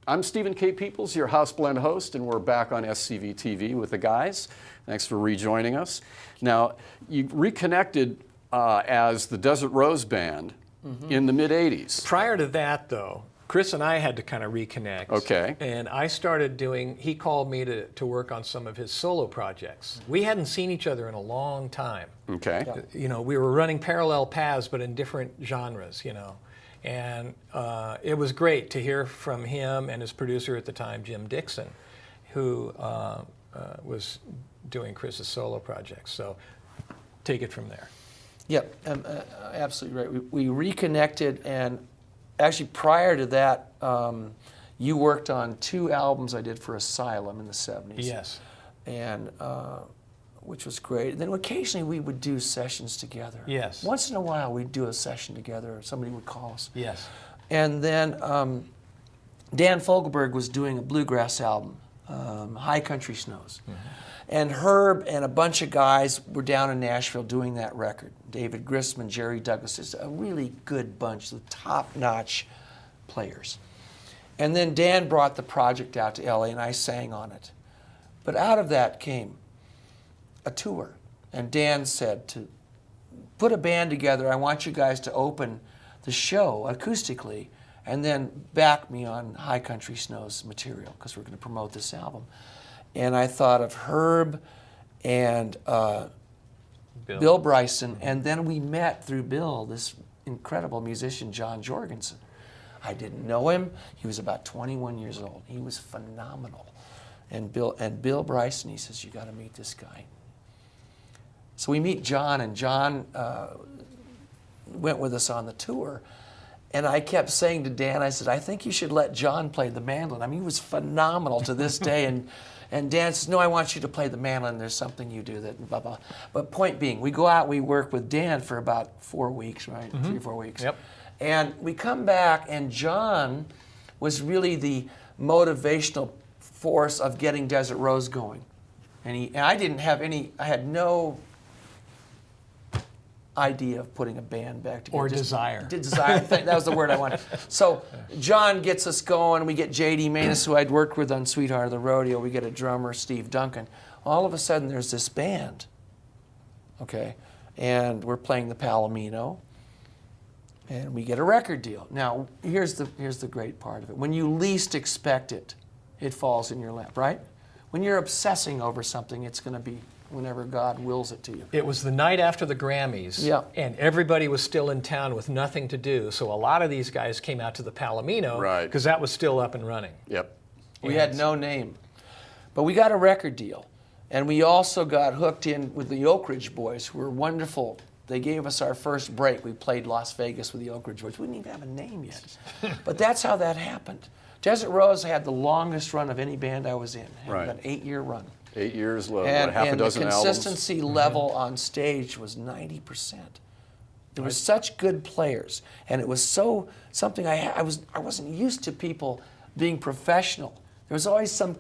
I'm Stephen K. Peoples, your House Blend host, and we're back on SCV TV with the guys. Thanks for rejoining us. Now, you reconnected as the Desert Rose Band in the mid-'80s. Prior to that, though, Chris and I had to kind of reconnect. Okay. And I started he called me to work on some of his solo projects. We hadn't seen each other in a long time. Okay. Yeah. You know, we were running parallel paths, but in different genres, you know. And it was great to hear from him and his producer at the time, Jim Dixon, who was doing Chris's solo projects. So take it from there. Yep, absolutely right. We reconnected, and actually prior to that, you worked on 2 albums I did for Asylum in the 70s. Yes. And which was great. And then occasionally we would do sessions together. Yes. Once in a while we'd do a session together, or somebody would call us. Yes. And then Dan Fogelberg was doing a bluegrass album, High Country Snows. Mm-hmm. And Herb and a bunch of guys were down in Nashville doing that record. David Grisman, Jerry Douglas, it's a really good bunch of top-notch players. And then Dan brought the project out to LA and I sang on it. But out of that came a tour. And Dan said to put a band together, I want you guys to open the show acoustically and then back me on High Country Snows material because we're going to promote this album. And I thought of Herb and Bill Bryson, and then we met through Bill, this incredible musician, John Jorgensen. I didn't know him. He was about 21 years old. He was phenomenal. And Bill Bryson, he says, you got to meet this guy. So we meet John, and John went with us on the tour. And I kept saying to Dan, I said, I think you should let John play the mandolin. I mean, he was phenomenal to this day. And Dan says, no, I want you to play the mandolin. There's something you do that blah, blah. But point being, we go out, we work with Dan for about 4 weeks, right? 3 or 4 weeks. Yep. And we come back, and John was really the motivational force of getting Desert Rose going. And I had no idea of putting a band back together. Or desire. Desire. That was the word I wanted. So John gets us going. We get J.D. Maness, who I'd worked with on Sweetheart of the Rodeo. We get a drummer, Steve Duncan. All of a sudden, there's this band, okay? And we're playing the Palomino, and we get a record deal. Now, here's the great part of it. When you least expect it, it falls in your lap, right? When you're obsessing over something, it's going to be whenever God wills it to you. It was the night after the Grammys, and everybody was still in town with nothing to do. So a lot of these guys came out to the Palomino because that was still up and running. Yep. We had no name. But we got a record deal. And we also got hooked in with the Oak Ridge Boys, who were wonderful. They gave us our first break. We played Las Vegas with the Oak Ridge Boys. We didn't even have a name yet. But that's how that happened. Desert Rose had the longest run of any band I was in. It had an 8-year run. 8 years, and, half a dozen albums. And the consistency level on stage was 90%. There were such good players, and it was something I wasn't used to people being professional. There was always some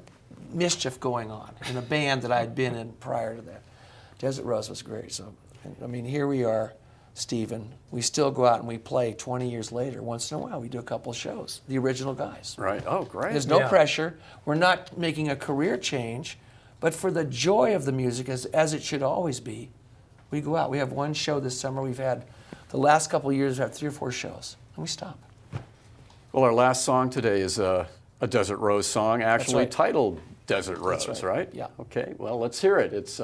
mischief going on in a band that I had been in prior to that. Desert Rose was great. So, I mean, here we are, Stephen. We still go out and we play 20 years later. Once in a while, we do a couple of shows. The original guys. Right. Oh, great. There's no pressure. We're not making a career change. But for the joy of the music, as it should always be, we go out. We have one show this summer. We've had, the last couple of years, we've had 3 or 4 shows, and we stop. Well, our last song today is a Desert Rose song, actually right. titled Desert Rose, right? Yeah. Okay, well, let's hear it. It's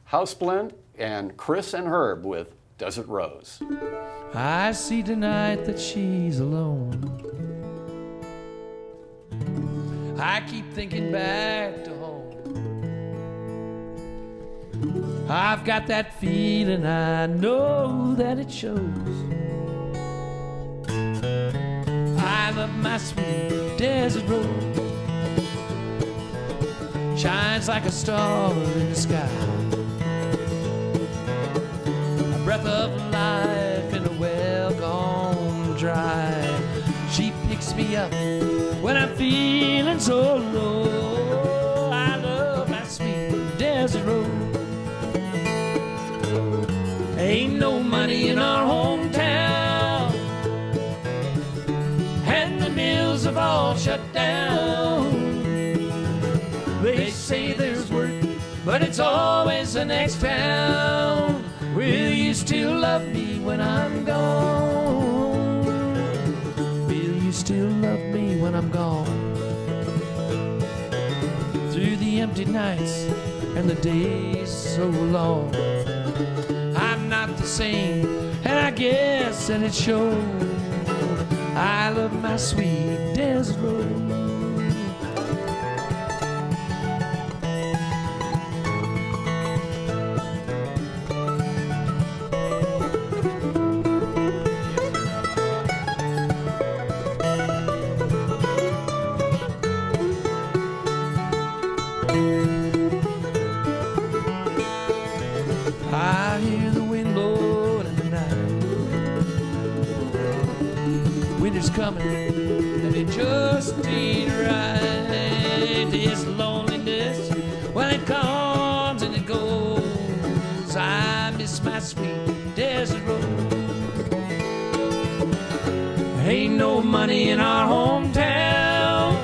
House Blend and Chris and Herb with Desert Rose. I see tonight that she's alone. I keep thinking back to home. I've got that feeling, I know that it shows. I love my sweet desert rose. Shines like a star in the sky. A breath of life in a well gone dry. She picks me up when I'm feeling so low. I love my sweet desert rose. Ain't no money in our hometown, and the mills have all shut shut down. They say there's work, but it's always the next town. Will you still love me when I'm gone? Will you still love me when I'm gone? Through the empty nights and the days so long, I'm not the same, and I guess that it shows. I love my sweet desert road. I hear the wind blowing in the night. Winter's coming, and it just ain't right. This loneliness, well, it comes and it goes. I miss my sweet desert road. Ain't no money in our hometown,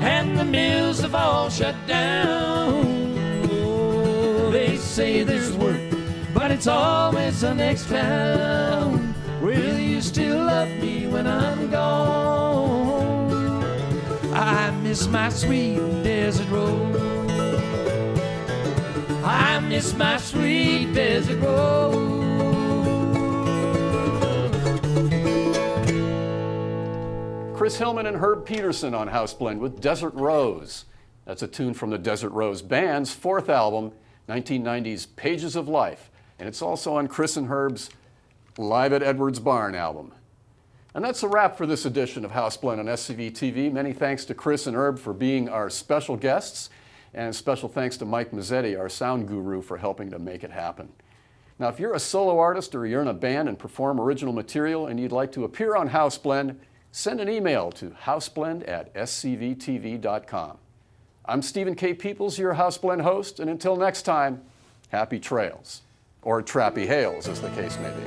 and the mills have all shut down. They say there's work, but it's always the next town. Will you still love me when I'm gone? I miss my sweet desert road. I miss my sweet desert road. Chris Hillman and Herb Peterson on House Blend with Desert Rose. That's a tune from the Desert Rose Band's fourth album, 1990's Pages of Life, and it's also on Chris and Herb's Live at Edwards Barn album. And that's a wrap for this edition of House Blend on SCV TV. Many thanks to Chris and Herb for being our special guests, and special thanks to Mike Mazzetti, our sound guru, for helping to make it happen. Now, if you're a solo artist or you're in a band and perform original material and you'd like to appear on House Blend, send an email to houseblend@scvtv.com. I'm Stephen K. Peoples, your House Blend host, and until next time, happy trails, or trappy hails, as the case may be.